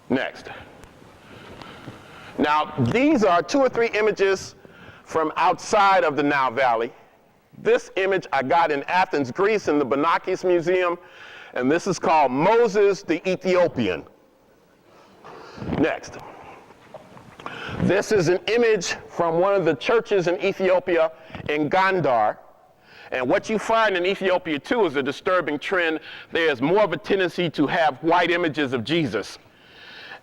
Next. Now, these are 2 or 3 images from outside of the Nile Valley. This image I got in Athens, Greece, in the Benakis Museum, and this is called Moses the Ethiopian. Next. This is an image from one of the churches in Ethiopia, in Gondar. And what you find in Ethiopia, too, is a disturbing trend. There's more of a tendency to have white images of Jesus.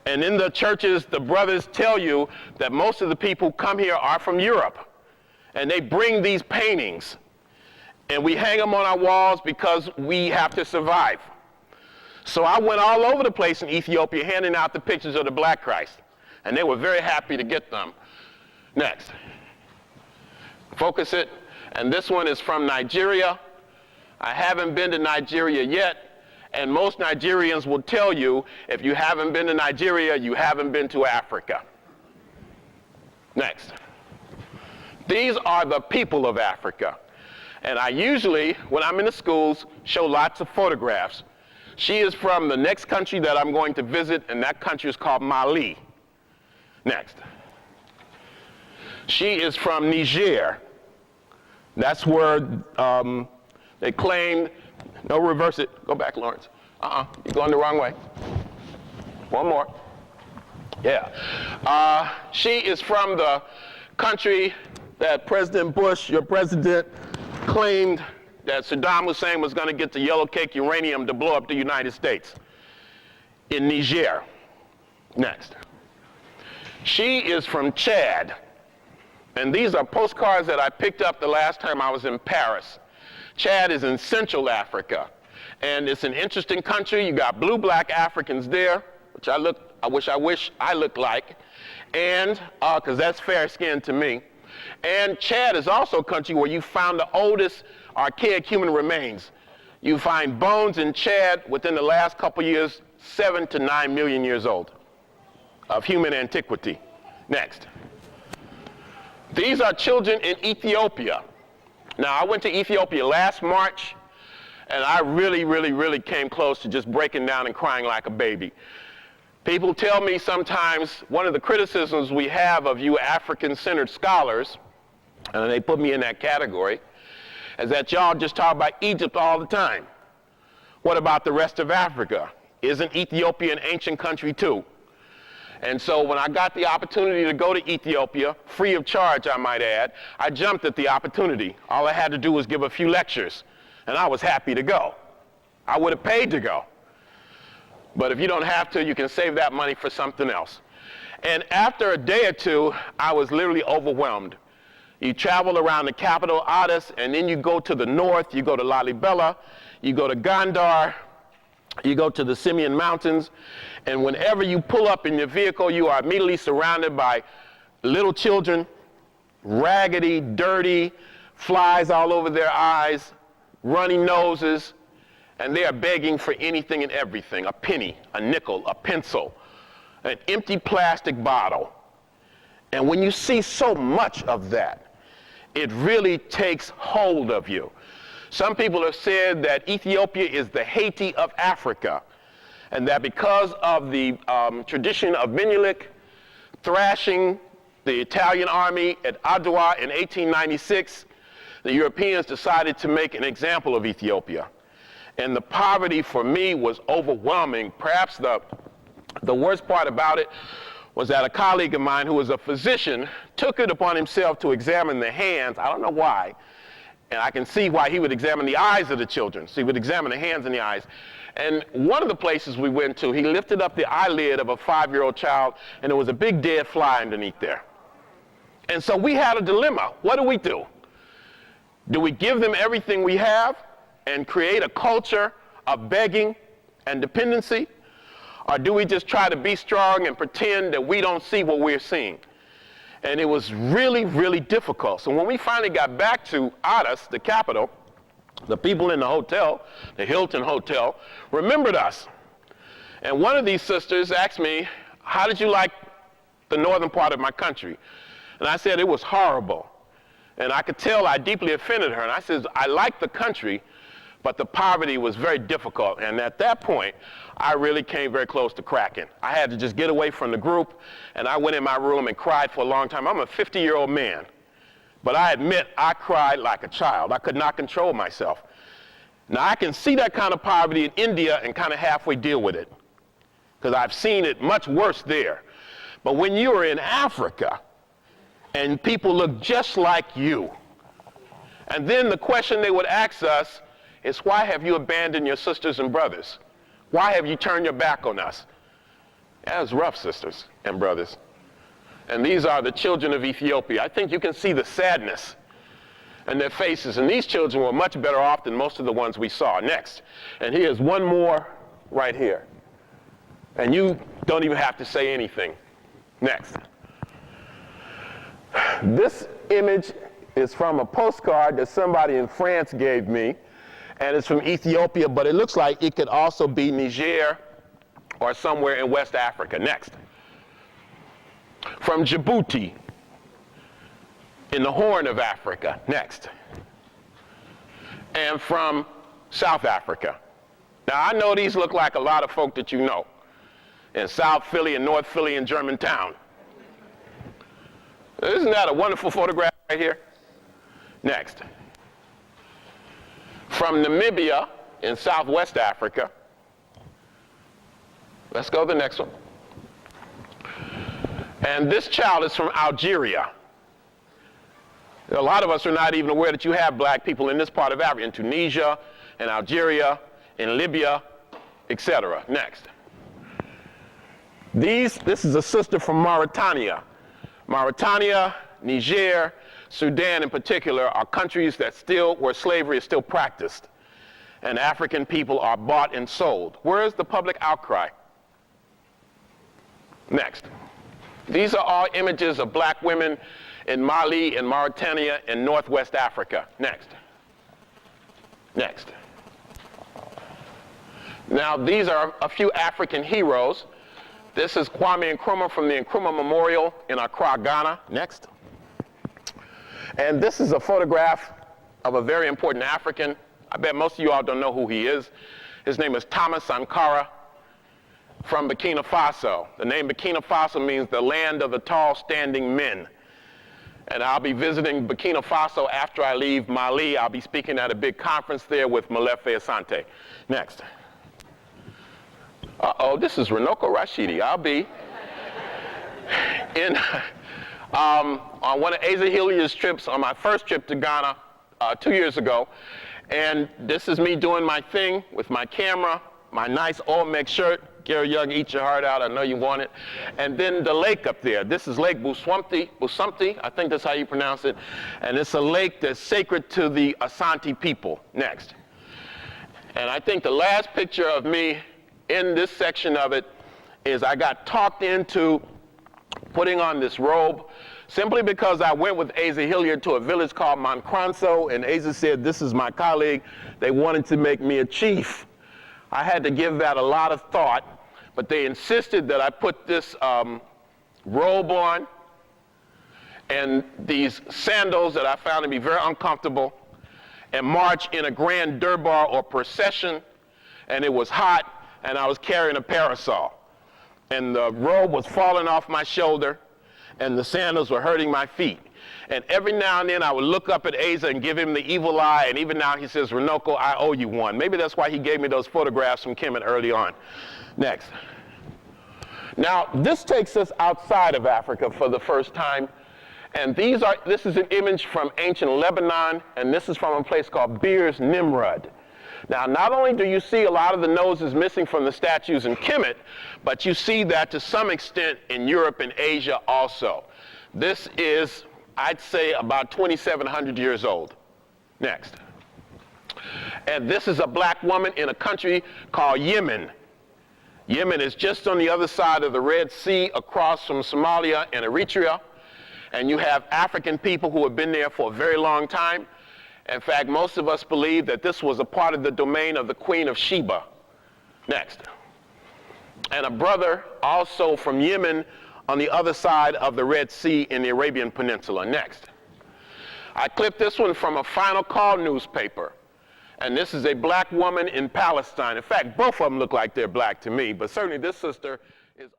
And in the churches, the brothers tell you that most of the people who come here are from Europe. And they bring these paintings. And we hang them on our walls because we have to survive. So I went all over the place in Ethiopia handing out the pictures of the Black Christ. And they were very happy to get them. Next. Focus it. And this one is from Nigeria. I haven't been to Nigeria yet. And most Nigerians will tell you, if you haven't been to Nigeria, you haven't been to Africa. Next. These are the people of Africa. And I usually, when I'm in the schools, show lots of photographs. She is from the next country that I'm going to visit, and that country is called Mali. Next. She is from Niger. That's where they claim, no, reverse it. Go back, Lawrence. You're going the wrong way. One more. Yeah. She is from the country that President Bush, your president, claimed that Saddam Hussein was going to get the yellow cake uranium to blow up the United States. In Niger. Next. She is from Chad. And these are postcards that I picked up the last time I was in Paris. Chad is in Central Africa. And it's an interesting country. You got blue-black Africans there, which I wish I looked like. And, because that's fair-skinned to me. And Chad is also a country where you found the oldest archaic human remains. You find bones in Chad within the last couple years, 7 to 9 million years old of human antiquity. Next. These are children in Ethiopia. Now, I went to Ethiopia last March, and I really came close to just breaking down and crying like a baby. People tell me sometimes one of the criticisms we have of you African-centered scholars, and they put me in that category, is that y'all just talk about Egypt all the time. What about the rest of Africa? Isn't Ethiopia an ancient country too? And so when I got the opportunity to go to Ethiopia, free of charge I might add, I jumped at the opportunity. All I had to do was give a few lectures, and I was happy to go. I would have paid to go. But if you don't have to, you can save that money for something else. And after a day or two, I was literally overwhelmed. You travel around the capital, Addis, and then you go to the north, you go to Lalibela, you go to Gondar, you go to the Simeon Mountains, and whenever you pull up in your vehicle, you are immediately surrounded by little children, raggedy, dirty, flies all over their eyes, runny noses, and they are begging for anything and everything, a penny, a nickel, a pencil, an empty plastic bottle. And when you see so much of that, it really takes hold of you. Some people have said that Ethiopia is the Haiti of Africa, and that because of the tradition of Menelik thrashing the Italian army at Adwa in 1896, the Europeans decided to make an example of Ethiopia. And the poverty for me was overwhelming. Perhaps the worst part about it was that a colleague of mine who was a physician took it upon himself to examine the hands. I don't know why. And I can see why he would examine the eyes of the children. So he would examine the hands and the eyes. And one of the places we went to, he lifted up the eyelid of a 5-year-old child, and there was a big dead fly underneath there. And so we had a dilemma. What do? Do we give them everything we have and create a culture of begging and dependency? Or do we just try to be strong and pretend that we don't see what we're seeing? And it was really difficult. So when we finally got back to Addis, the capital, the people in the hotel, the Hilton Hotel, remembered us. And one of these sisters asked me, how did you like the northern part of my country? And I said, it was horrible. And I could tell I deeply offended her. And I said, I like the country, but the poverty was very difficult. And at that point, I really came very close to cracking. I had to just get away from the group, and I went in my room and cried for a long time. I'm a 50-year-old man, but I admit I cried like a child. I could not control myself. Now, I can see that kind of poverty in India and kind of halfway deal with it, because I've seen it much worse there. But when you're in Africa, and people look just like you, and then the question they would ask us is, why have you abandoned your sisters and brothers? Why have you turned your back on us? That was rough, sisters and brothers. And these are the children of Ethiopia. I think you can see the sadness in their faces. And these children were much better off than most of the ones we saw. Next. And here's one more right here. And you don't even have to say anything. Next. This image is from a postcard that somebody in France gave me. And it's from Ethiopia, but it looks like it could also be Niger or somewhere in West Africa. Next. From Djibouti, in the Horn of Africa. Next. And from South Africa. Now, I know these look like a lot of folk that you know, in South Philly and North Philly and Germantown. Isn't that a wonderful photograph right here? Next. From Namibia in Southwest Africa. Let's go to the next one. And this child is from Algeria. A lot of us are not even aware that you have black people in this part of Africa, in Tunisia, in Algeria, in Libya, etc. Next. This is a sister from Mauritania. Mauritania, Niger, Sudan in particular are countries that where slavery is still practiced, and African people are bought and sold. Where is the public outcry? Next. These are all images of black women in Mali and Mauritania and Northwest Africa. Next. Next. Now, these are a few African heroes. This is Kwame Nkrumah from the Nkrumah Memorial in Accra, Ghana. Next. And this is a photograph of a very important African. I bet most of you all don't know who he is. His name is Thomas Sankara from Burkina Faso. The name Burkina Faso means the land of the tall standing men. And I'll be visiting Burkina Faso after I leave Mali. I'll be speaking at a big conference there with Molefe Asante. Next. Uh-oh, this is Runoko Rashidi. I'll be on one of Asa Hilliard's trips, on my first trip to Ghana 2 years ago. And this is me doing my thing with my camera, my nice Olmec shirt. Gary Young, eat your heart out, I know you want it. And then the lake up there. This is Lake Busumti, I think that's how you pronounce it. And it's a lake that's sacred to the Asante people. Next. And I think the last picture of me in this section of it is I got talked into putting on this robe simply because I went with Asa Hilliard to a village called Monkranso, and Asa said, this is my colleague. They wanted to make me a chief. I had to give that a lot of thought, but they insisted that I put this robe on and these sandals that I found to be very uncomfortable and march in a grand durbar or procession, and it was hot, and I was carrying a parasol. And the robe was falling off my shoulder, and the sandals were hurting my feet. And every now and then I would look up at Asa and give him the evil eye, and even now he says, Runoko, I owe you one. Maybe that's why he gave me those photographs from Kemet early on. Next. Now, this takes us outside of Africa for the first time, and this is an image from ancient Lebanon, and this is from a place called Beers Nimrod. Now, not only do you see a lot of the noses missing from the statues in Kemet, but you see that to some extent in Europe and Asia also. This is, I'd say, about 2,700 years old. Next. And this is a black woman in a country called Yemen. Yemen is just on the other side of the Red Sea, across from Somalia and Eritrea. And you have African people who have been there for a very long time. In fact, most of us believe that this was a part of the domain of the Queen of Sheba. Next. And a brother also from Yemen on the other side of the Red Sea in the Arabian Peninsula. Next. I clipped this one from a Final Call newspaper. And this is a black woman in Palestine. In fact, both of them look like they're black to me, but certainly this sister is